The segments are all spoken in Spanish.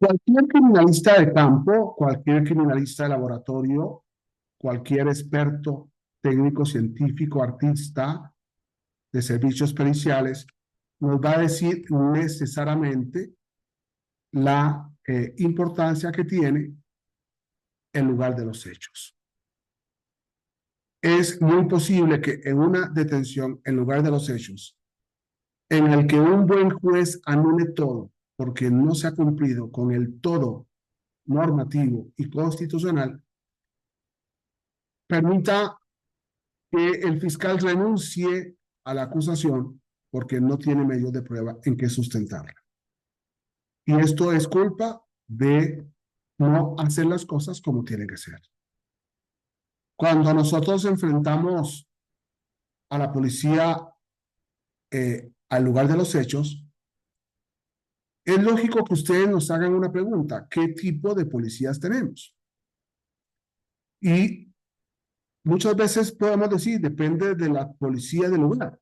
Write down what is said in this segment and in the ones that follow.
Cualquier criminalista de campo, cualquier criminalista de laboratorio, cualquier experto técnico, científico, artista de servicios periciales, nos va a decir necesariamente la importancia que tiene el lugar de los hechos. Es muy posible que en una detención, en lugar de los hechos, en el que un buen juez anule todo porque no se ha cumplido con el todo normativo y constitucional, permita que el fiscal renuncie a la acusación porque no tiene medios de prueba en que sustentarla. Y esto es culpa de no hacer las cosas como tienen que ser. Cuando nosotros enfrentamos a la policía al lugar de los hechos, es lógico que ustedes nos hagan una pregunta: ¿qué tipo de policías tenemos? Y muchas veces podemos decir, depende de la policía del lugar.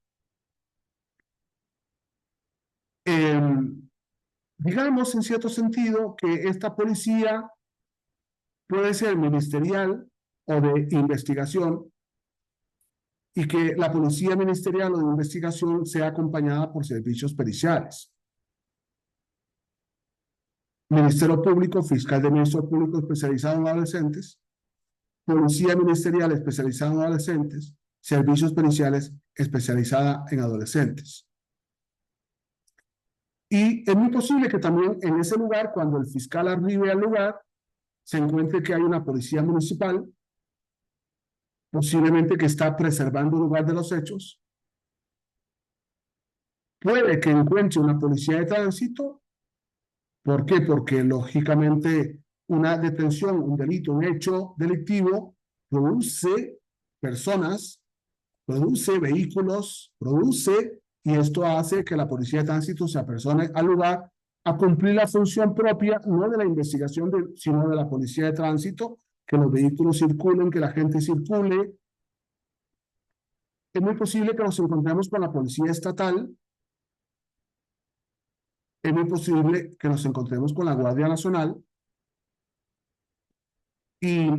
Eh, digamos, en cierto sentido, que esta policía puede ser ministerial o de investigación, y que la policía ministerial o de investigación sea acompañada por servicios periciales. Ministerio Público, fiscal de Ministerio Público especializado en adolescentes, policía ministerial especializada en adolescentes, servicios periciales especializada en adolescentes. Y es muy posible que también en ese lugar, cuando el fiscal arribe al lugar, se encuentre que hay una policía municipal, posiblemente que está preservando el lugar de los hechos. Puede que encuentre una policía de tránsito. ¿Por qué? Porque lógicamente una detención, un delito, un hecho delictivo produce personas, produce vehículos, produce, y esto hace que la policía de tránsito se apersone al lugar a cumplir la función propia, no de la investigación, sino de la policía de tránsito, que los vehículos circulen, que la gente circule. Es muy posible que nos encontremos con la policía estatal, es muy posible que nos encontremos con la Guardia Nacional, y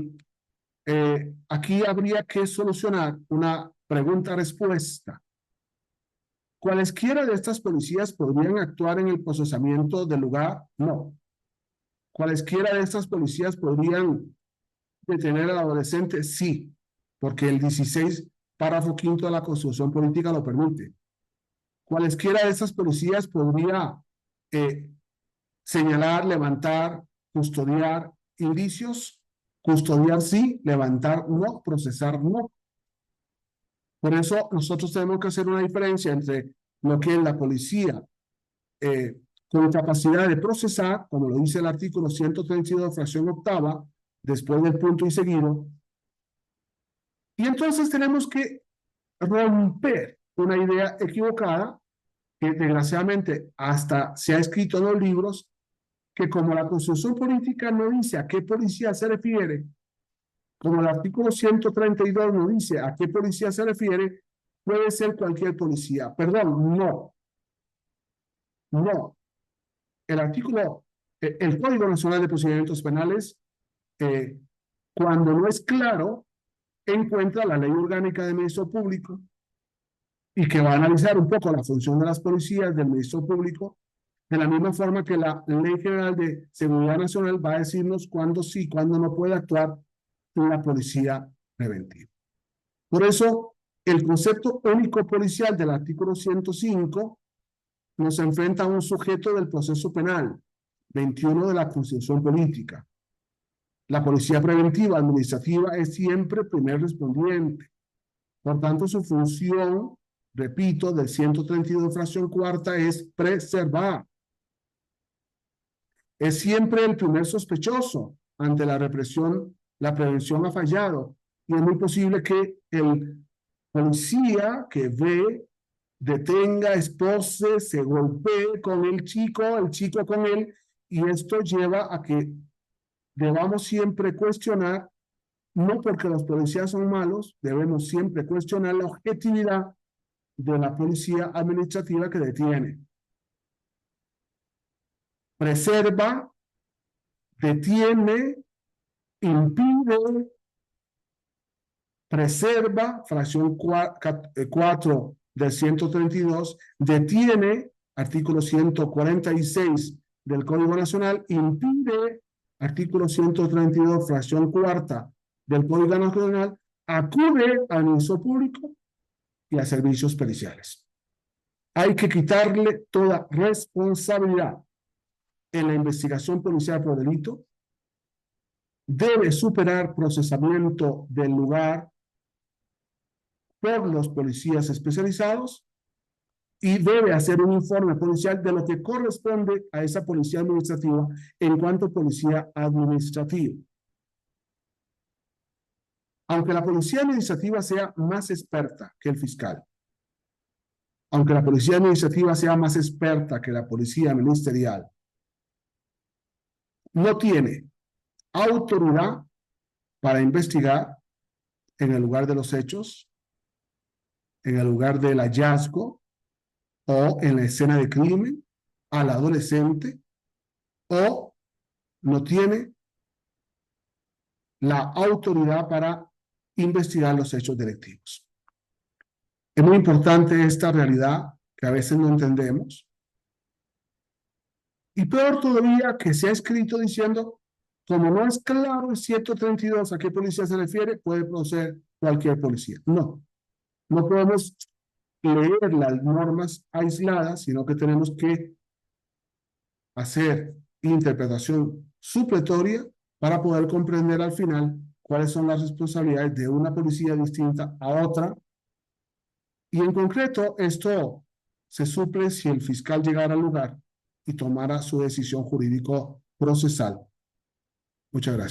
aquí habría que solucionar una pregunta-respuesta. ¿Cualesquiera de estas policías podrían actuar en el procesamiento del lugar? No. ¿Cualesquiera de estas policías podrían detener al adolescente? Sí, porque el 16, párrafo quinto de la Constitución Política lo permite. ¿Cualesquiera de estas policías podría eh, señalar, levantar, custodiar indicios? Custodiar sí, levantar no, procesar no. Por eso nosotros tenemos que hacer una diferencia entre lo que es la policía con capacidad de procesar, como lo dice el artículo 132, fracción octava, después del punto y seguido, y entonces tenemos que romper una idea equivocada que desgraciadamente hasta se ha escrito en los libros, que como la Constitución Política no dice a qué policía se refiere, como el artículo 132 no dice a qué policía se refiere, puede ser cualquier policía. Perdón, no, no. El artículo, el Código Nacional de Procedimientos Penales, eh, cuando no es claro, encuentra la Ley Orgánica del Ministerio Público, y que va a analizar un poco la función de las policías del Ministerio Público, de la misma forma que la Ley General de Seguridad Nacional va a decirnos cuándo sí, cuándo no puede actuar la policía preventiva. Por eso, el concepto único policial del artículo 105 nos enfrenta a un sujeto del proceso penal, 21 de la Constitución Política. La policía preventiva administrativa es siempre primer respondiente. Por tanto, su función, repito, del 132 fracción cuarta es preservar. Es siempre el primer sospechoso ante la represión. La prevención ha fallado y es muy posible que el policía que ve, detenga, expose, se golpee con el chico con él, y esto lleva a que debamos siempre cuestionar, no porque los policías son malos, debemos siempre cuestionar la objetividad de la policía administrativa que detiene. Preserva, detiene, impide, preserva, fracción 4 del 132, detiene, artículo 146 del Código Nacional, impide, artículo 132, fracción 4 del Código Nacional, acude al Ministerio Público y a servicios periciales. Hay que quitarle toda responsabilidad en la investigación policial por delito. Debe superar procesamiento del lugar por los policías especializados y debe hacer un informe policial de lo que corresponde a esa policía administrativa en cuanto a policía administrativa. Aunque la policía administrativa sea más experta que el fiscal, aunque la policía administrativa sea más experta que la policía ministerial, no tiene autoridad para investigar en el lugar de los hechos, en el lugar del hallazgo o en la escena de crimen al adolescente, o no tiene la autoridad para investigar los hechos delictivos. Es muy importante esta realidad que a veces no entendemos. Y peor todavía que se ha escrito diciendo, como no es claro el 132 a qué policía se refiere, puede proceder cualquier policía. No, no podemos leer las normas aisladas, sino que tenemos que hacer interpretación supletoria para poder comprender al final cuáles son las responsabilidades de una policía distinta a otra. Y en concreto, esto se suple si el fiscal llegara al lugar y tomara su decisión jurídico procesal. Muchas gracias.